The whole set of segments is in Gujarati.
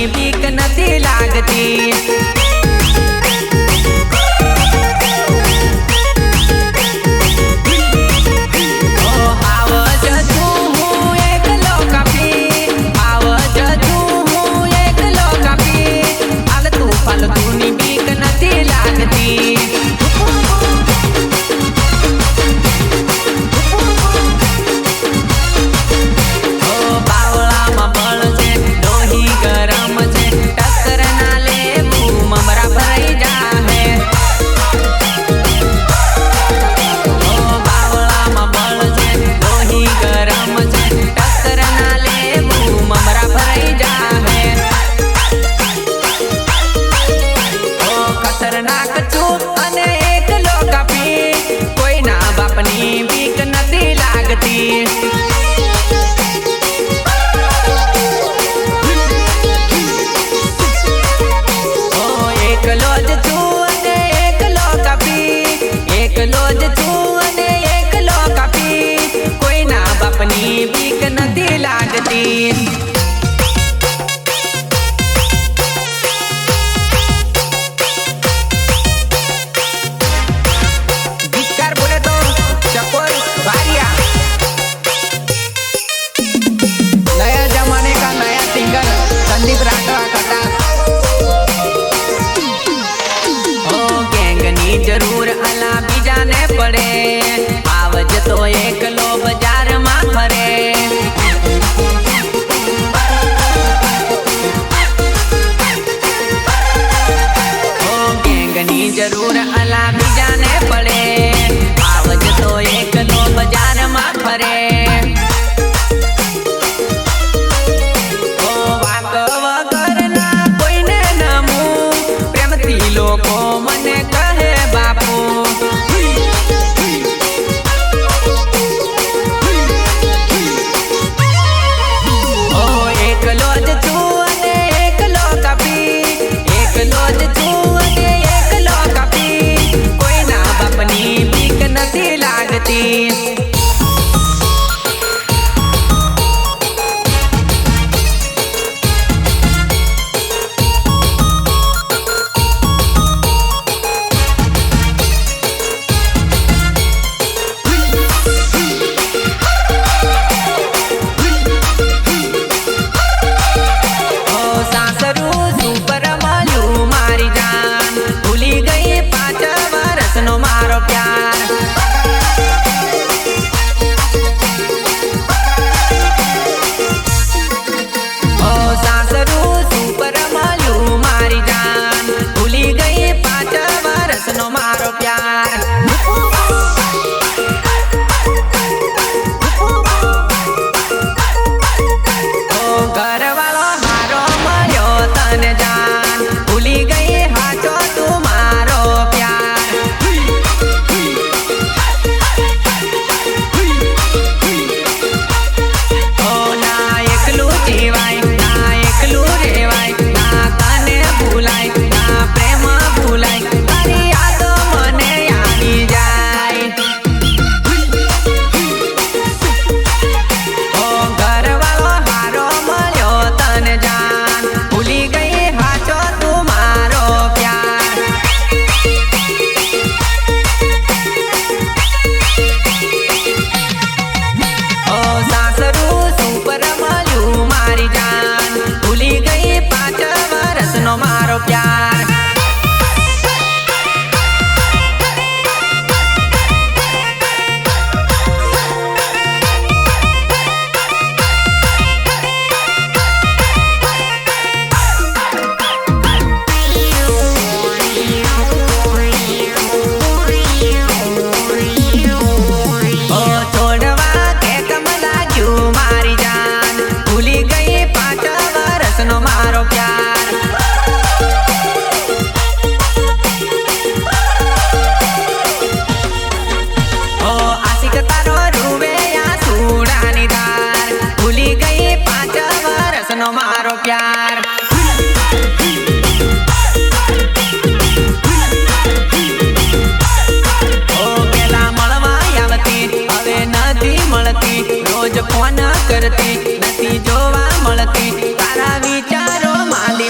बीक नथी लागती। बीक नथी लागती। एकलो ज छू अने एकलो कापी, एकलो ज छू अने एकलो कापी, कोई ना बापनी बीक नथी लागती। नया जमाने का नया सिंगर संदीप राठवा कटा। गैंगनी जरूर अला बीजाने पड़े, आवज तो एकलो बाजार में फरे। गैंगनी जरूर अला बीजाने पड़े, आवज तो एकलो बाजार में फरे। लोको मने कहे बापू, ओ एकलो ज छू अने एकलो कापी, एकलो ज छू अने एकलो कापी, कोई ना बापनी बीक नथी लागती। रोज फोन करती नथी जोवा मळती तारा विचारो माली।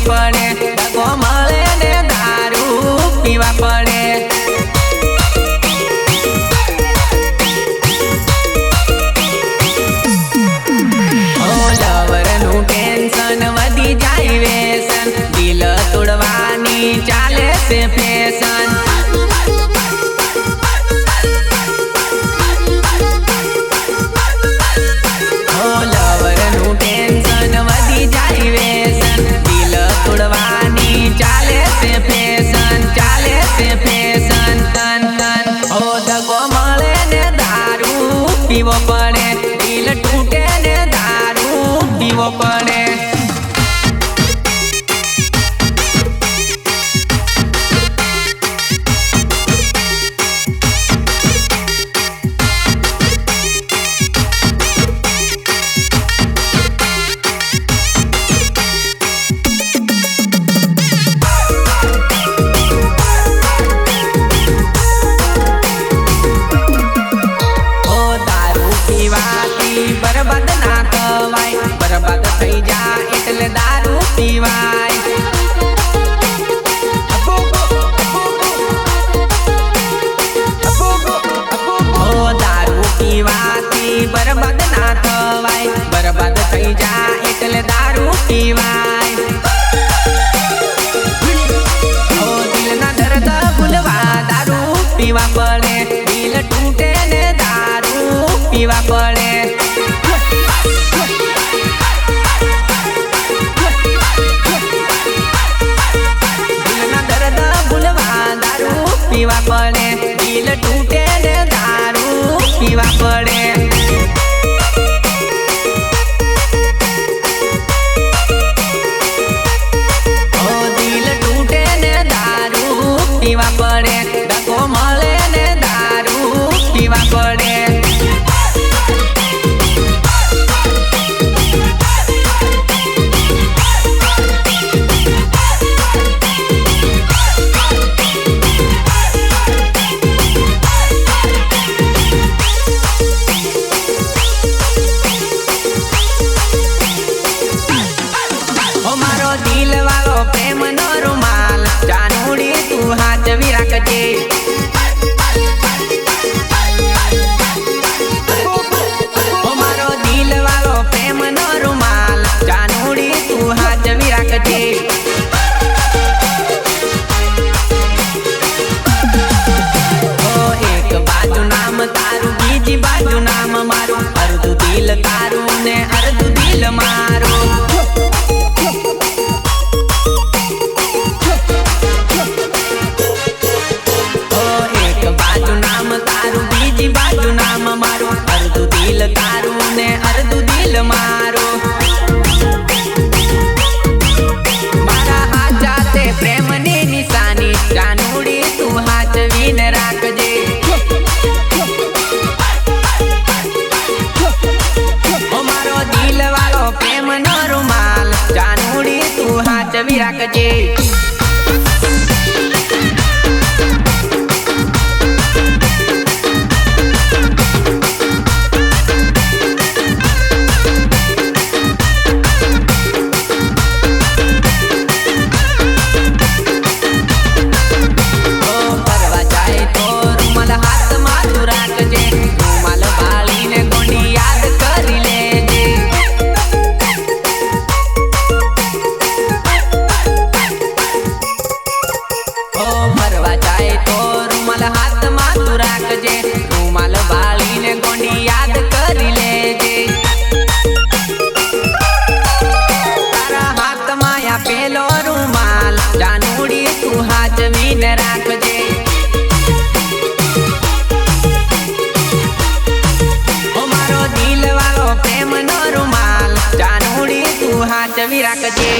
પીવા પડે, દગો મળે ને દારૂ પીવા પડે. લવરનું ટેન્શન વધી જાય વ્યસન, દિલ તોડવાની ચાલે છે ફેશન. લવરનું ટેન્શન વધી જાય વ્યસન, દિલ તોડવાની ચાલે છે ફેશન, ચાલે છે ફેશન. દગો મળે ને દારૂ પીવો પડે, દિલ તૂટે ને દારૂ પીવો પડે. બરબાદ ના થવાય, બરબાદ થઈ જા એટલે દારૂ પીવાય. દારૂ પીવાથી બરબાદ ના થવાય, બરબાદ થઈ જા એટલે દારૂ પીવાય. દિલના દર્દ ભૂલવા દારૂ પીવા પડે, દિલ તૂટે ને દારૂ પીવા પડે. પીવા પડે, દિલ તૂટે ને દારૂ પીવા પડે. દિલ તૂટે ને દારૂ પીવા પડે, દગો મળે ને દારૂ પીવા પડે. દિલ વાળો પ્રેમ નો રૂમાલ, જાનુડી તું હાચવી રાખજે. મારો દિલ વાળો પ્રેમ નો રૂમાલ, જાનુડી તું હાચવી રાખજે. એક બાજુ નામ તારું, બીજી બાજુ નામ મારું, અર્ધું દિલ તારું ને અર્ધું દિલ મારું. અર્ધું દિલ તારું ને અર્ધું દિલ મારું. મારા હાચા તે પ્રેમની નિશાની, જાનુડી તું હાચવીને રાખજે. મારો દિલ વાળો પ્રેમ નો રૂમાલ, જાનુડી તું હાચવી રાખજે. હાથમાં તું રાખજે, રૂમાલ વાળીને ગોંડી યાદ કરી લેજે. તારા હાથમાં આપેલો રૂમાલ, જાનુડી તું હાચવીને રાખજે. મારો દિલ વાળો પ્રેમ નો રૂમાલ, જાનુડી તું હાચવી રાખજે.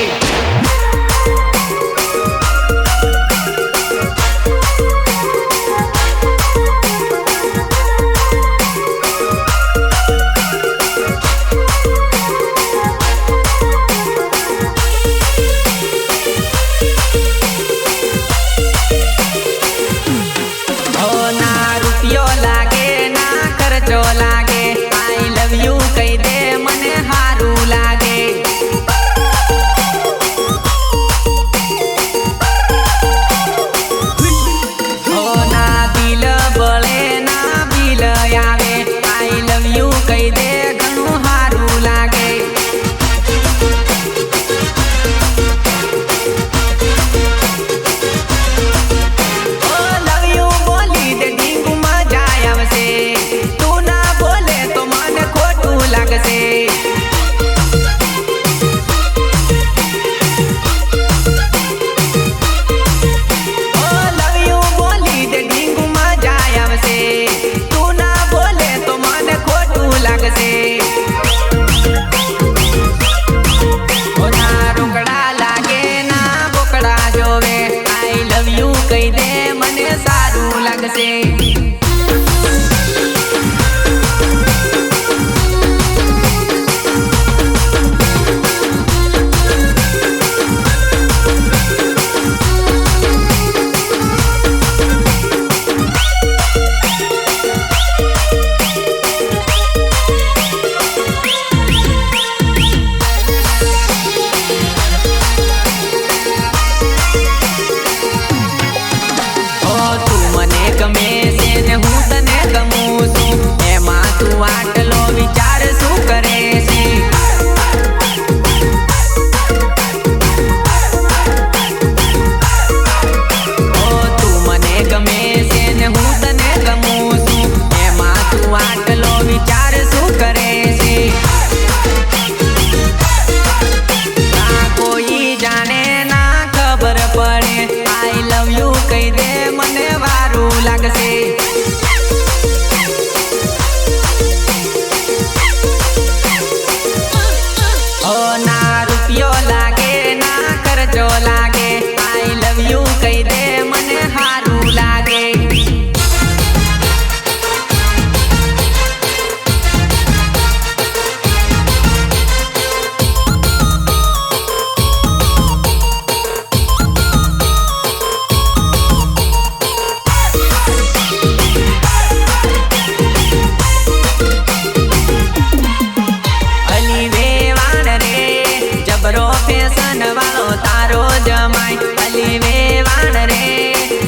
જમાય અલી વેવાણ રે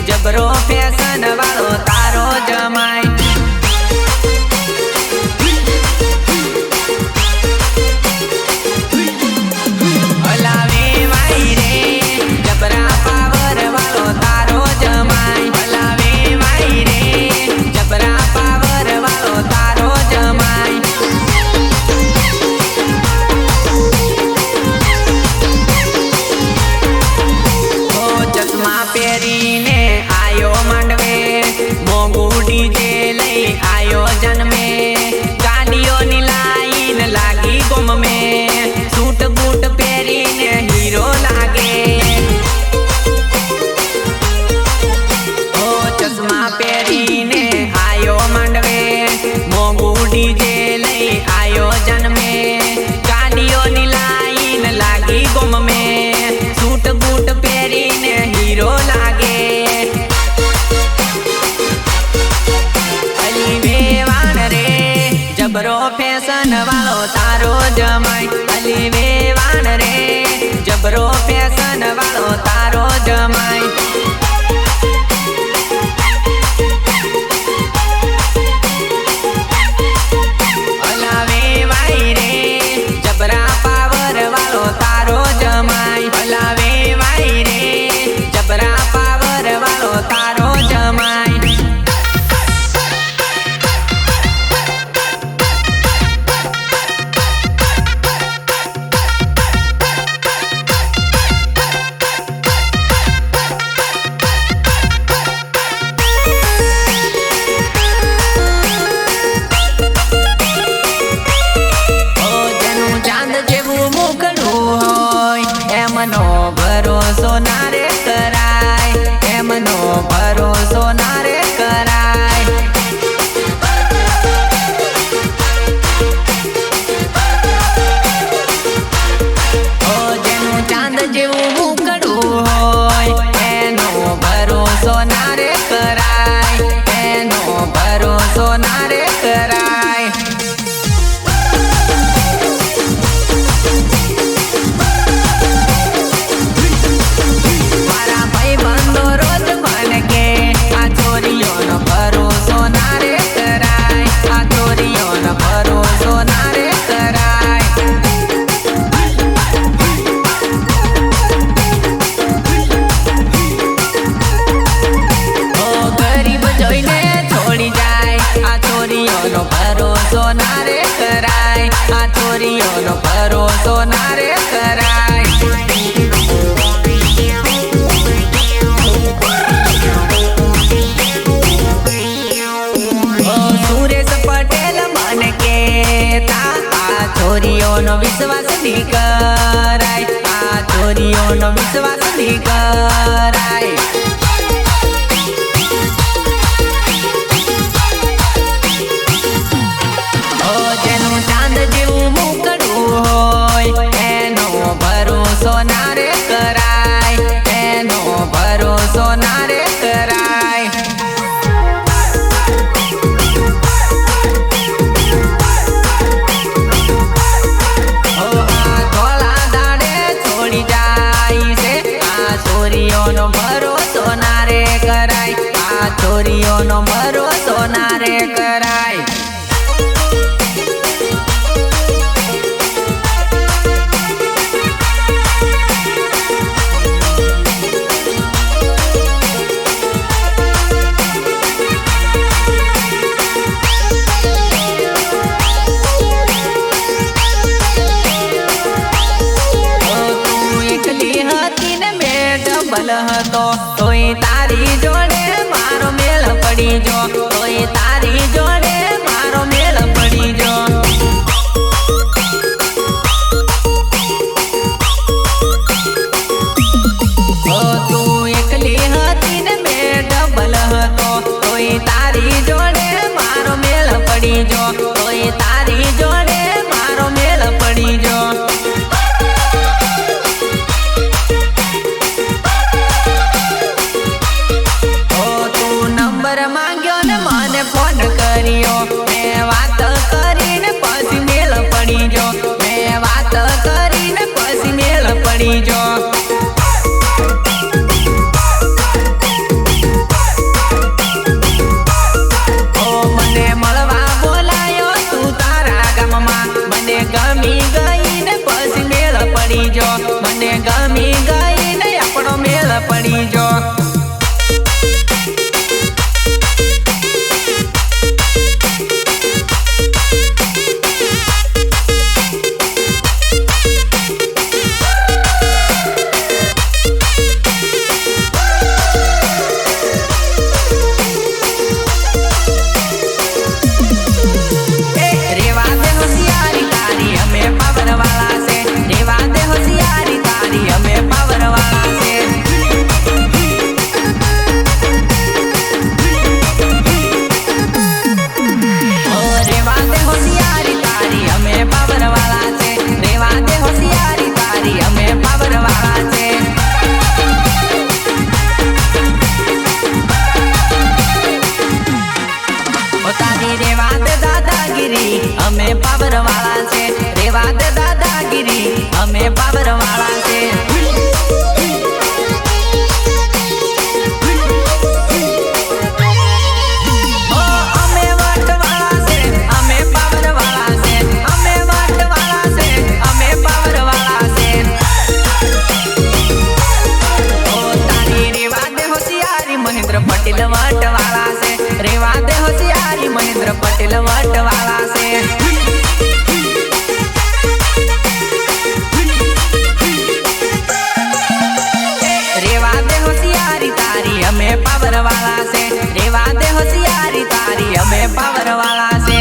જબરો ફેશન વાળો તારો જમાય પહેરીને આયો માંડવે મોંઘું ડીજે લઈ આયો જન્મે ગાડીઓની લાઈન લાગી ગુમ મેં સૂટ બૂટ પહેરીને હીરો લાગે ઓ ચશ્મા પહેરીને આયો માંડવે મોંઘું ડીજે લઈ આયો જન્મે ગાડીઓની લાઈન લાગી ગુમ મેં સૂટ બૂટ પહેરીને હીરો લાગે અલી વેવાણ રે જબરો ફેશન વાળો તારો જમાય અલી વેવાણ રે જબરો ફેશન વાળો તારો જમાય અલા વેવાઈ રે જબરા પાવર વાળો તારો જમાય અલા વેવાઈ રે જબરા પાવર વાળો તારો જમાય જેનું ચાંદ જેવું મુખડું હોય એમનો ભરોસો ના રે કરાય એમનો ભરોસો ના રે કરાય ઓ જેનું ચાંદ જેવું મુખડું હોય એનો ભરોસો ના રે કરાય એનો ભરોસો ના રે કરાય મારા ભાઈ બંધો રોજ મને કે આ છોરીઓનો ભરોસો ના રે કરાય આ છોરીઓનો ભરોસો ના રે કરાય ઓ ગરીબ જોઈને છોડી જાય આ છોરીઓનો ભરોસો ના રે કરાય આ છોરીઓનો ભરોસો ના રે કરાય સુરેશ પટેલ મને કેતા આ છોરીઓનો વિશ્વાસ નહીં કરાય આ છોરીઓનો વિશ્વાસ નહીં કરાય ઓ જેનું ચાંદ જેવું મુકડું હોય એનો ભરોસો ના રે કરાય એનો ભરોસો ના રે કરાય છોરીઓનો ભરોસો ના રે કરાય આ છોરીઓનો ભરોસો ના રે કરાય ડબલ હતો તોય તારી જોડે મારો મેળ પડી જો તોય તારી જોડે મારો મેળ પડી જો ઓ તું એકલી હતી ને મેં ડબલ હતો તોય તારી જોડે મારો મેળ પડી જો તોય તારી જોડે મારો મેળ પડી જો માંગ્યો ને મને ફોન કર્યો पड़ी जो। हमें पावर वाला से रेवा दे दादागिरी हमें पावर वाला से। ओ हमें वाट वाला से हमें पावर वाला से हमें वाट वाला से हमें पावर वाला से। ओ तारी रेवा दे होशियारी महेंद्र पटेल वाट वाला से रेवा दे होशियारी महेंद्र पटेल वाट वाला से। हमें पावर वाला से रेवा दे होशियारी तारी हमें पावर वाला से।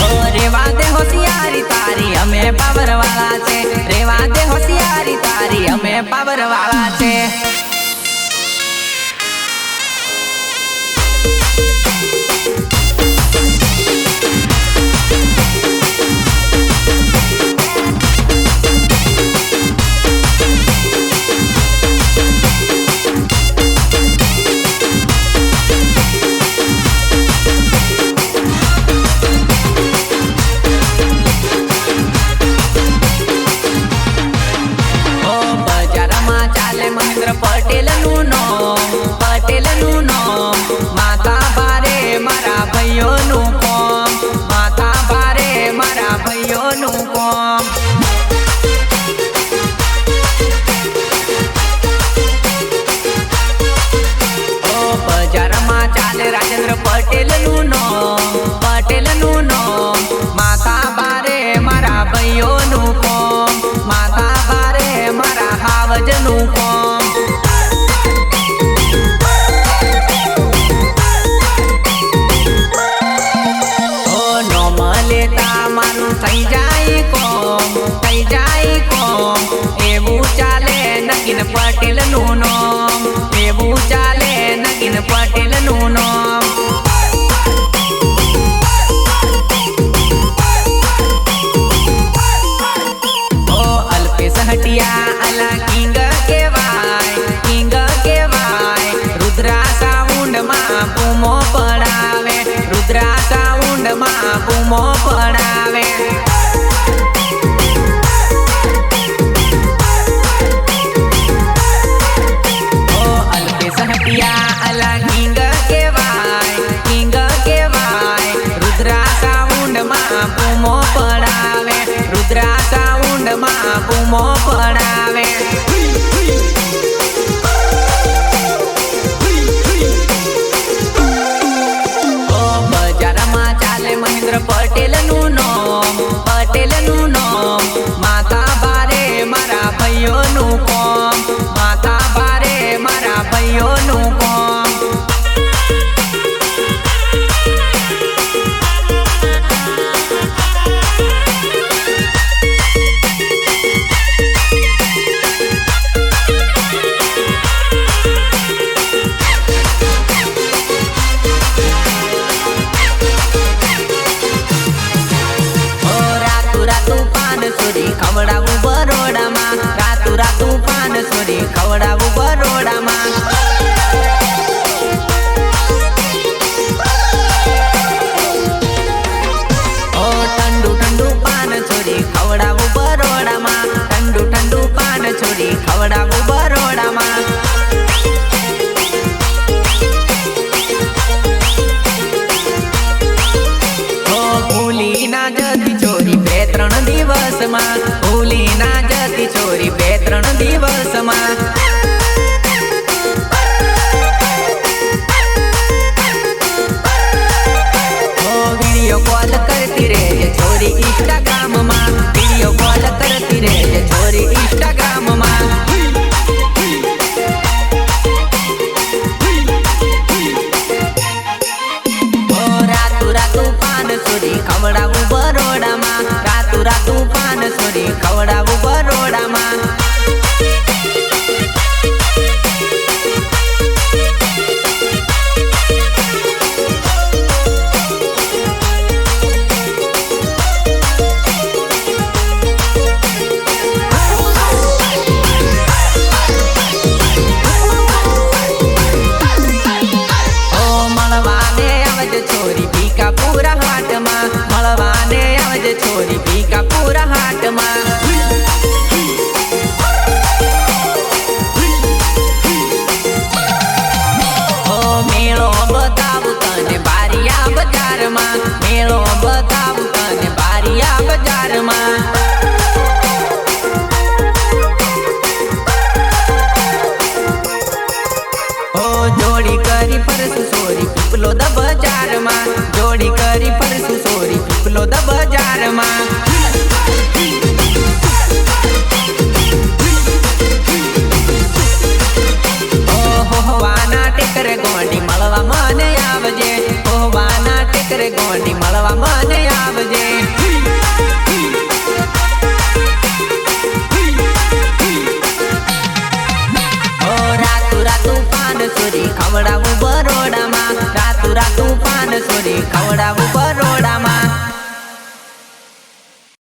ओ रेवा दे होशियारी तारी हमें पावर वाला से रेवा दे होशियारी तारी हमें पावर वाला से। पटेल नु नाम माता बारे मारा भाइयों नु कोम माता बारे मारा भाइयों नु कोम। ओ बजार में चाले राजेंद्र पटेल नु नाम माता बारे मारा भाइयों नु कोम माता बारे मारा हावज नु कोम। थई जाई कोम एवं चाले नगिन पटेल नु नाम एवं चाले नगिन पटेल नु नाम। ओ अल्पेश हटिया अला किंग के वाय रुद्रा साउंड मां बूमो पड़ावे रुद्रा साउंड मां बूमो पड़ावे। अला किंग के वाय रुद्रा साउंड मां बूमो पड़ावे रुद्रा साउंड मां बूमो पड़ावे। ओ बजार में चाले महेंद्र पटेल नु नाम माता बारे मारा भाइयों नु कोम माता बारे मारा भाइयों नु कोम। खवड़ावू बरोड़ा में रातू पान सोरी खवड़ावू बरोड़ा में। ओ ठंडू पान छोरी खवड़ावू बरोड़ा में ठंडू पान छोरी खवड़ावू बरोड़ा में। ओ भूली ना जदी छोरी ત્રણ દિવસમાં ભૂલી ના જતી છોરી 2-3 દિવસમાં વિડીયો કોલ કરતી રહેજે છોરી ઇન્સ્ટાગ્રામમાં વિડીયો કોલ કરતી રહેજે છોરી ઇન્સ્ટાગ્રામમાં રાતું પાન સોરી ખવડાવું બરોડામાં રાતું પાન સોરી ખવડાવું બરોડામાં છોરી ભીકાપુરા હાટમાં મળવાને આવજે છોરી ભીકાપુરા હાટમાં મેળો બતાવું તને બારિયા બજારમાં મેળો બતાવું તને બારિયા બજારમાં જોડી કરી ફરસું સોરી પીપલો દ બજારમાં જોડી કરી ફરસું સોરી પીપલો દ બજારમાં હોવાના ટેકરે ગોંડી મળવા મને આવજે હોવાના ટેકરે ગોંડી મળવા મને આવજે રાતું પાન સોરી ખવડાવું બરોડામાં રાતું પાન સોરી ખવડાવું